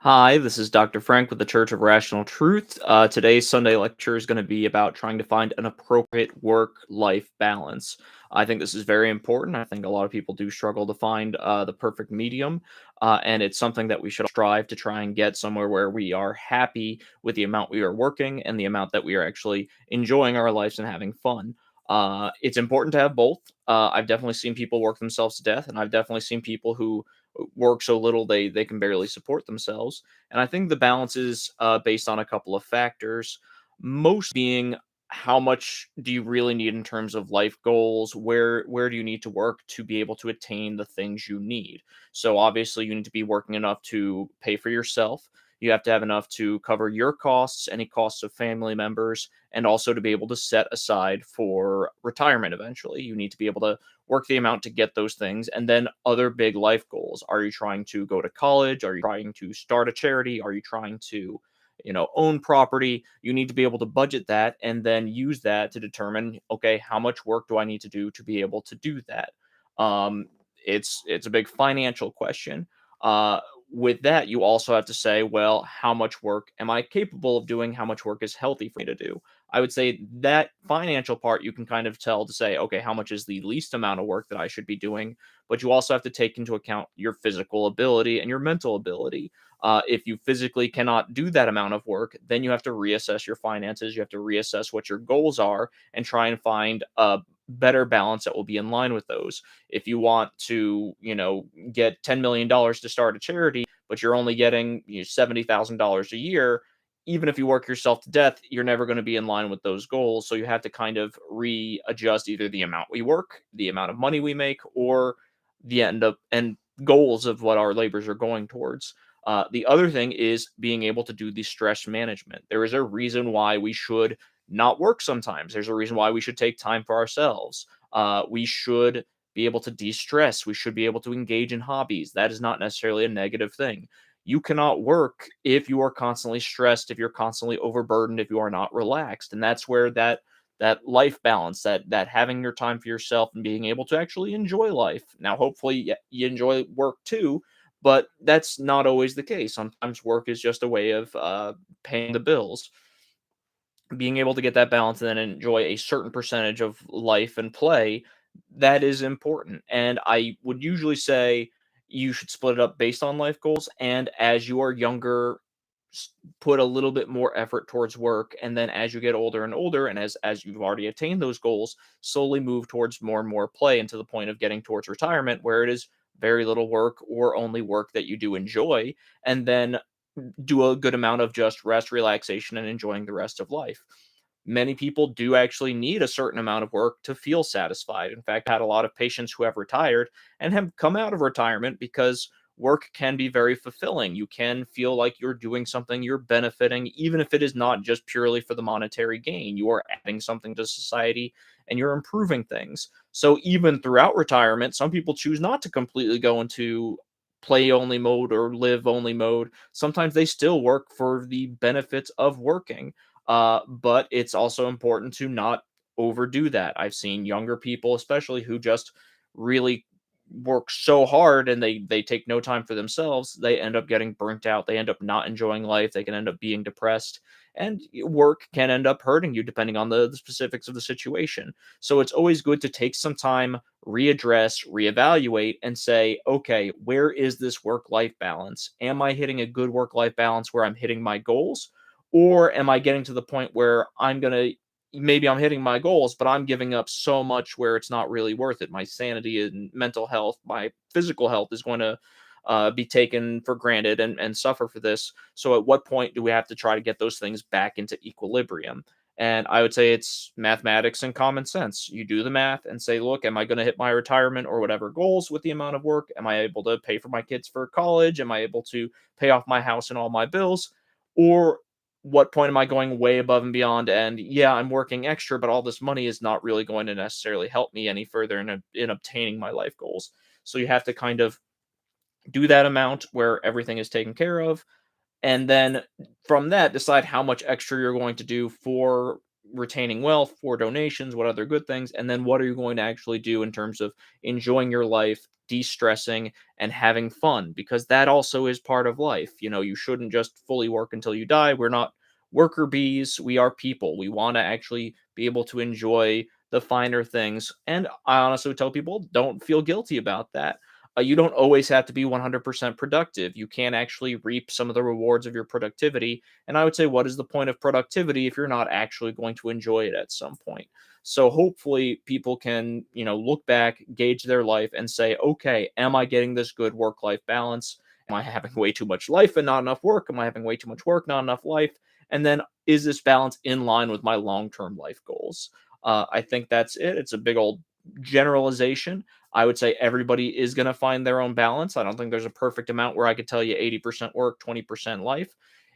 Hi, this is Dr. Frank with the Church of Rational Truth. Today's Sunday lecture is going to be about trying to find an appropriate work life balance. I think this is very important. I think a lot of people do struggle to find the perfect medium, and it's something that we should strive to try and get somewhere where we are happy with the amount we are working and the amount that we are actually enjoying our lives and having fun. It's important to have both. I've definitely seen people work themselves to death, and I've definitely seen people who work so little they can barely support themselves. And I think the balance is based on a couple of factors. Most being how much do you really need in terms of life goals? Where do you need to work to be able to attain the things you need? So obviously you need to be working enough to pay for yourself. You have to have enough to cover your costs, any costs of family members, and also to be able to set aside for retirement eventually. You need to be able to work the amount to get those things. And then other big life goals. Are you trying to go to college? Are you trying to start a charity? Are you trying to, own property? You need to be able to budget that and then use that to determine, okay, how much work do I need to do to be able to do that? Um, it's a big financial question. Uh, with that, you also have to say, well, how much work am I capable of doing? How much work is healthy for me to do? I would say that financial part you can kind of tell to say, okay, how much is the least amount of work that I should be doing? But you also have to take into account your physical ability and your mental ability. If you physically cannot do that amount of work, then you have to reassess your finances. You have to reassess what your goals are and try and find a better balance that will be in line with those. If you want to, get $10 million to start a charity, but you're only getting $70,000 a year, even if you work yourself to death, you're never going to be in line with those goals. So you have to kind of readjust either the amount we work, the amount of money we make, or the end goals of what our labors are going towards. The other thing is being able to do the stress management. There is a reason why we should not work sometimes. There's a reason why we should take time for ourselves. We should be able to de-stress. We should be able to engage in hobbies. That is not necessarily a negative thing. You cannot work if you are constantly stressed, if you're constantly overburdened, if you are not relaxed. And that's where that life balance, that having your time for yourself and being able to actually enjoy life. Now, hopefully, you enjoy work too, but that's not always the case. Sometimes work is just a way of paying the bills. Being able to get that balance and then enjoy a certain percentage of life and play, that is important. And I would usually say you should split it up based on life goals. And as you are younger, put a little bit more effort towards work. And then as you get older and older, and as you've already attained those goals, slowly move towards more and more play, and to the point of getting towards retirement, where it is very little work or only work that you do enjoy. And then do a good amount of just rest, relaxation, and enjoying the rest of life. Many people do actually need a certain amount of work to feel satisfied. In fact, I had a lot of patients who have retired and have come out of retirement because work can be very fulfilling. You can feel like you're doing something, you're benefiting, even if it is not just purely for the monetary gain. You are adding something to society and you're improving things. So, even throughout retirement, some people choose not to completely go into play only mode or live only mode. Sometimes they still work for the benefits of working. But it's also important to not overdo that. I've seen younger people, especially who just really work so hard and they take no time for themselves. They end up getting burnt out. They end up not enjoying life. They can end up being depressed. And work can end up hurting you depending on the specifics of the situation. So it's always good to take some time, readdress, reevaluate, and say, okay, where is this work life balance? Am I hitting a good work life balance where I'm hitting my goals? Or am I getting to the point where maybe I'm hitting my goals, but I'm giving up so much where it's not really worth it? My sanity and mental health, my physical health is going to be taken for granted and suffer for this. So, at what point do we have to try to get those things back into equilibrium? And I would say it's mathematics and common sense. You do the math and say, look, am I going to hit my retirement or whatever goals with the amount of work? Am I able to pay for my kids for college? Am I able to pay off my house and all my bills? Or what point am I going way above and beyond? And yeah, I'm working extra, but all this money is not really going to necessarily help me any further in obtaining my life goals. So you have to kind of do that amount where everything is taken care of, and then from that decide how much extra you're going to do for retaining wealth for donations, what other good things, and then what are you going to actually do in terms of enjoying your life, de-stressing, and having fun, because that also is part of life. You shouldn't just fully work until you die. We're not worker bees, we are people. We want to actually be able to enjoy the finer things. And I honestly tell people, don't feel guilty about that. You don't always have to be 100% productive. You can actually reap some of the rewards of your productivity. And I would say, what is the point of productivity if you're not actually going to enjoy it at some point? So hopefully people can, look back, gauge their life and say, okay, am I getting this good work-life balance? Am I having way too much life and not enough work? Am I having way too much work, not enough life? And then is this balance in line with my long-term life goals? I think that's it. It's a big old generalization. I would say everybody is going to find their own balance. I don't think there's a perfect amount where I could tell you 80% work, 20% life.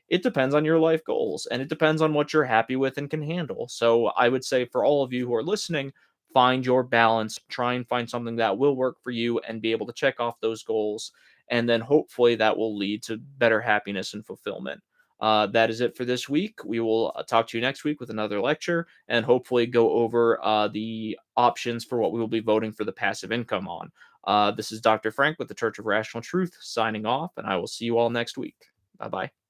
It depends on your life goals and it depends on what you're happy with and can handle. So I would say for all of you who are listening, find your balance, try and find something that will work for you and be able to check off those goals. And then hopefully that will lead to better happiness and fulfillment. That is it for this week. We will talk to you next week with another lecture and hopefully go over the options for what we will be voting for the passive income on. This is Dr. Frank with the Church of Rational Truth signing off, and I will see you all next week. Bye bye.